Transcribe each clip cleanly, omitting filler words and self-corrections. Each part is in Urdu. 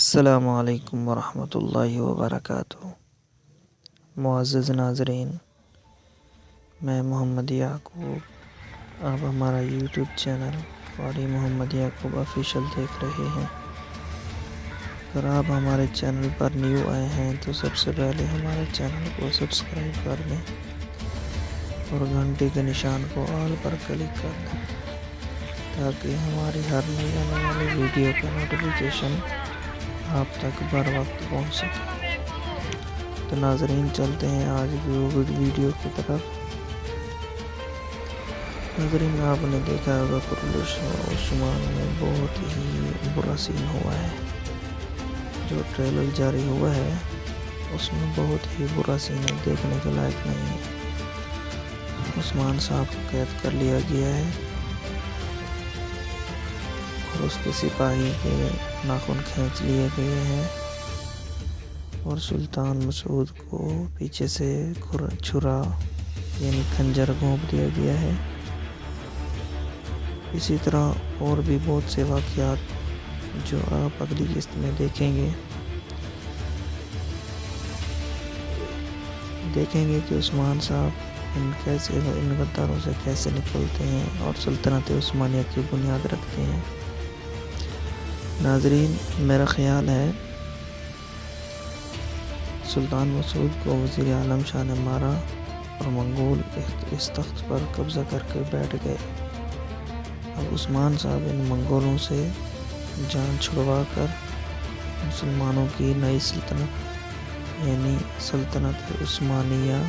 السلام علیکم ورحمۃ اللہ وبرکاتہ۔ معزز ناظرین، میں محمد یعقوب، آپ ہمارا یوٹیوب چینل قاری محمد یعقوب آفیشیل دیکھ رہے ہیں۔ اگر آپ ہمارے چینل پر نیو آئے ہیں تو سب سے پہلے ہمارے چینل کو سبسکرائب کر دیں اور گھنٹی کے نشان کو آل پر کلک کر دیں تاکہ ہماری ہر نئی آنے والی ویڈیو کا نوٹیفیکیشن آپ تک بر وقت پہنچ سکے۔ تو ناظرین، چلتے ہیں آج کی ویڈیو کی طرف۔ ناظرین، آپ نے دیکھا ہوگا شمال میں بہت ہی برا سین ہوا ہے۔ جو ٹریلر جاری ہوا ہے اس میں بہت ہی برا سین ہے، دیکھنے کے لائق نہیں ہے۔ عثمان صاحب کو قید کر لیا گیا ہے اور اس کے سپاہی کے ناخن کھینچ لیے گئے ہیں اور سلطان مسعود کو پیچھے سے چھرا یعنی خنجر گھونپ دیا گیا ہے۔ اسی طرح اور بھی بہت سے واقعات جو آپ اگلی قسط میں دیکھیں گے کہ عثمان صاحب ان غداروں سے کیسے نکلتے ہیں اور سلطنت عثمانیہ کی بنیاد رکھتے ہیں۔ ناظرین، میرا خیال ہے سلطان مسعود کو وزیر اعظم شاہ نے مارا اور منگول اس تخت پر قبضہ کر کے بیٹھ گئے۔ اب عثمان صاحب ان منگولوں سے جان چھڑوا کر مسلمانوں کی نئی سلطنت یعنی سلطنت عثمانیہ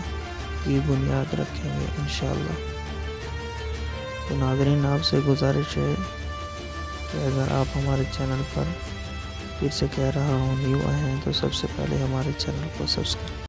کی بنیاد رکھیں گے انشاءاللہ۔ تو ناظرین، آپ سے گزارش ہے کہ اگر آپ ہمارے چینل پر پھر سے کہہ رہا ہوں نیو آئے ہیں تو سب سے پہلے ہمارے چینل کو سبسکرائب